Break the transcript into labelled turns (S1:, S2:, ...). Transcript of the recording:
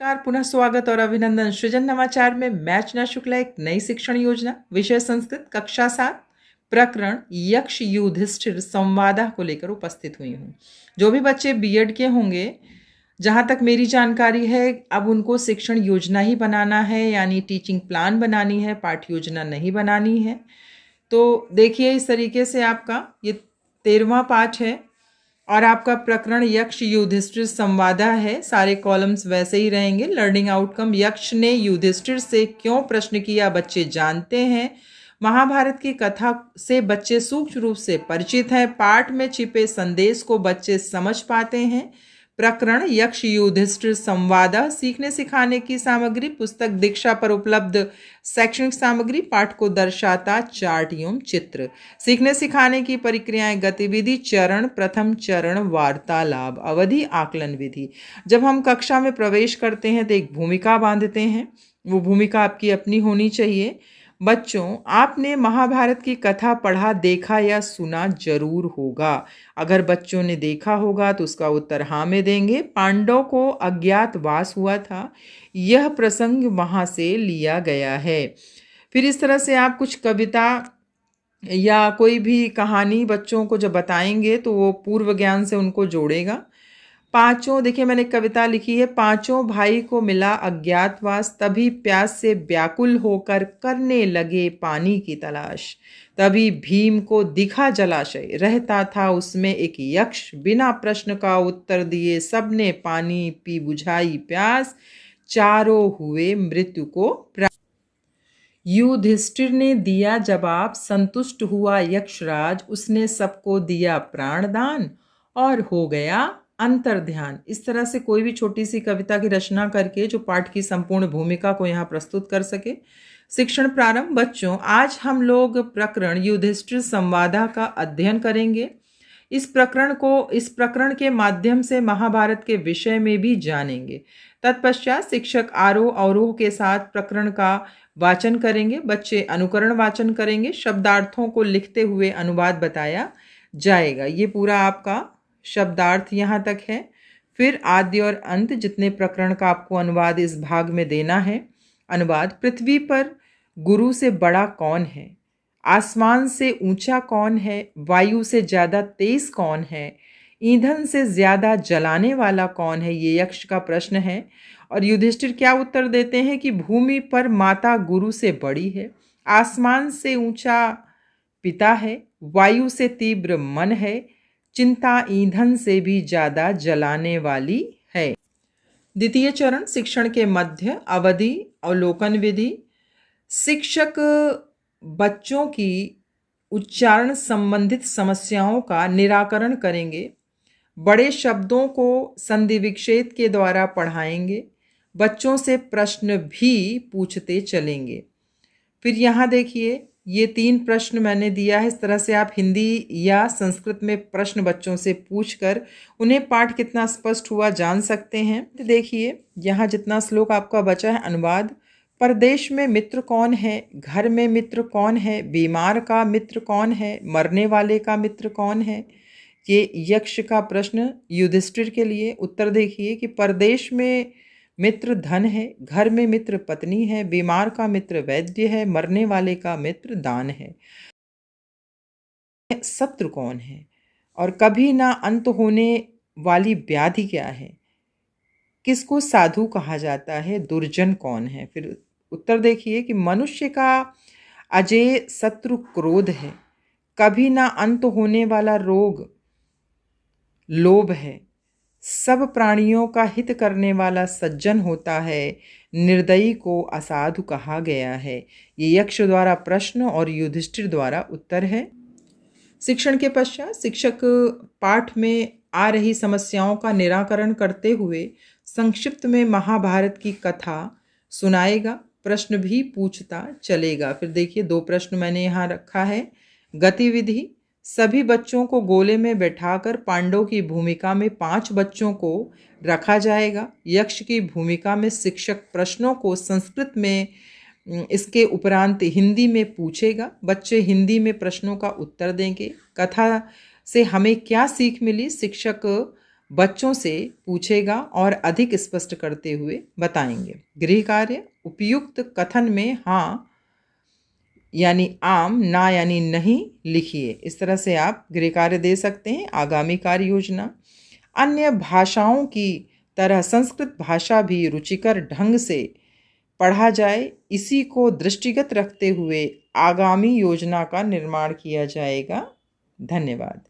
S1: नमस्कार, पुनः स्वागत और अभिनंदन। सृजन नवाचार में मैं अर्चना शुक्ला एक नई शिक्षण योजना, विषय संस्कृत, कक्षा 7, प्रकरण यक्ष युधिष्ठिर संवादा को लेकर उपस्थित हुई हूँ। जो भी बच्चे बीएड के होंगे, जहाँ तक मेरी जानकारी है, अब उनको शिक्षण योजना ही बनाना है, यानी टीचिंग प्लान बनानी है, पाठ्य योजना नहीं बनानी है। तो देखिए, इस तरीके से आपका ये 13वां पाठ है और आपका प्रकरण यक्ष युधिष्ठिर संवादा है। सारे कॉलम्स वैसे ही रहेंगे। लर्निंग आउटकम, यक्ष ने युधिष्ठिर से क्यों प्रश्न किया बच्चे जानते हैं। महाभारत की कथा से बच्चे सूक्ष्म रूप से परिचित हैं। पाठ में छिपे संदेश को बच्चे समझ पाते हैं। प्रकरण यक्ष युधिष्ठिर संवादा, सीखने सिखाने की सामग्री, पुस्तक दीक्षा पर उपलब्ध शैक्षणिक सामग्री, पाठ को दर्शाता चार्ट एवं चित्र। सीखने सिखाने की प्रक्रियाएं, गतिविधि चरण, प्रथम चरण वार्तालाप, अवधि आकलन विधि। जब हम कक्षा में प्रवेश करते हैं तो एक भूमिका बांधते हैं, वो भूमिका आपकी अपनी होनी चाहिए। बच्चों, आपने महाभारत की कथा पढ़ा, देखा या सुना जरूर होगा। अगर बच्चों ने देखा होगा तो उसका उत्तर हाँ में देंगे। पांडवों को अज्ञातवास हुआ था, यह प्रसंग वहाँ से लिया गया है। फिर इस तरह से आप कुछ कविता या कोई भी कहानी बच्चों को जब बताएंगे तो वो पूर्व ज्ञान से उनको जोड़ेगा। पांचों, देखिए मैंने कविता लिखी है। पांचों भाई को मिला अज्ञातवास, तभी प्यास से व्याकुल होकर करने लगे पानी की तलाश। तभी भीम को दिखा जलाशय, रहता था उसमें एक यक्ष, बिना प्रश्न का उत्तर दिए सबने पानी पी बुझाई प्यास, चारों हुए मृत्यु को प्राप्त। युधिष्ठिर ने दिया जवाब, संतुष्ट हुआ यक्षराज, उसने सबको दिया प्राणदान और हो गया अंतर्ध्यान। इस तरह से कोई भी छोटी सी कविता की रचना करके जो पाठ की संपूर्ण भूमिका को यहाँ प्रस्तुत कर सके। शिक्षण प्रारंभ। बच्चों, आज हम लोग प्रकरण युधिष्ठिर संवादा का अध्ययन करेंगे। इस प्रकरण के माध्यम से महाभारत के विषय में भी जानेंगे। तत्पश्चात शिक्षक आरोह अवरोह के साथ प्रकरण का वाचन करेंगे। बच्चे अनुकरण वाचन करेंगे। शब्दार्थों को लिखते हुए अनुवाद बताया जाएगा। ये पूरा आपका शब्दार्थ यहाँ तक है। फिर आदि और अंत, जितने प्रकरण का आपको अनुवाद इस भाग में देना है। अनुवाद। पृथ्वी पर गुरु से बड़ा कौन है? आसमान से ऊंचा कौन है? वायु से ज्यादा तेज कौन है? ईंधन से ज्यादा जलाने वाला कौन है? ये यक्ष का प्रश्न है। और युधिष्ठिर क्या उत्तर देते हैं कि भूमि पर माता गुरु से बड़ी है, आसमान से ऊंचा पिता है, वायु से तीव्र मन है, चिंता ईंधन से भी ज्यादा जलाने वाली है। द्वितीय चरण, शिक्षण के मध्य, अवधि अवलोकन विधि। शिक्षक बच्चों की उच्चारण संबंधित समस्याओं का निराकरण करेंगे। बड़े शब्दों को संधि विच्छेद के द्वारा पढ़ाएंगे। बच्चों से प्रश्न भी पूछते चलेंगे। फिर यहाँ देखिए, ये 3 प्रश्न मैंने दिया है। इस तरह से आप हिंदी या संस्कृत में प्रश्न बच्चों से पूछकर उन्हें पाठ कितना स्पष्ट हुआ जान सकते हैं। तो देखिए, यहाँ जितना श्लोक आपका बचा है, अनुवाद। परदेश में मित्र कौन है? घर में मित्र कौन है? बीमार का मित्र कौन है? मरने वाले का मित्र कौन है? ये यक्ष का प्रश्न युधिष्ठिर के लिए। उत्तर देखिए कि परदेश में मित्र धन है, घर में मित्र पत्नी है, बीमार का मित्र वैद्य है, मरने वाले का मित्र दान है। शत्रु कौन है? और कभी ना अंत होने वाली व्याधि क्या है? किसको साधु कहा जाता है? दुर्जन कौन है? फिर उत्तर देखिए कि मनुष्य का अजेय शत्रु क्रोध है, कभी ना अंत होने वाला रोग लोभ है, सब प्राणियों का हित करने वाला सज्जन होता है, निर्दयी को असाधु कहा गया है। ये यक्ष द्वारा प्रश्न और युधिष्ठिर द्वारा उत्तर है। शिक्षण के पश्चात शिक्षक पाठ में आ रही समस्याओं का निराकरण करते हुए संक्षिप्त में महाभारत की कथा सुनाएगा, प्रश्न भी पूछता चलेगा। फिर देखिए, 2 प्रश्न मैंने यहाँ रखा है। गतिविधि। सभी बच्चों को गोले में बैठाकर पांडव की भूमिका में 5 बच्चों को रखा जाएगा। यक्ष की भूमिका में शिक्षक प्रश्नों को संस्कृत में, इसके उपरांत हिंदी में पूछेगा। बच्चे हिंदी में प्रश्नों का उत्तर देंगे। कथा से हमें क्या सीख मिली? शिक्षक बच्चों से पूछेगा और अधिक स्पष्ट करते हुए बताएंगे। गृह कार्य, उपयुक्त कथन में हाँ यानी आम, ना यानी नहीं लिखिए। इस तरह से आप गृह कार्य दे सकते हैं। आगामी कार्य योजना, अन्य भाषाओं की तरह संस्कृत भाषा भी रुचिकर ढंग से पढ़ा जाए, इसी को दृष्टिगत रखते हुए आगामी योजना का निर्माण किया जाएगा। धन्यवाद।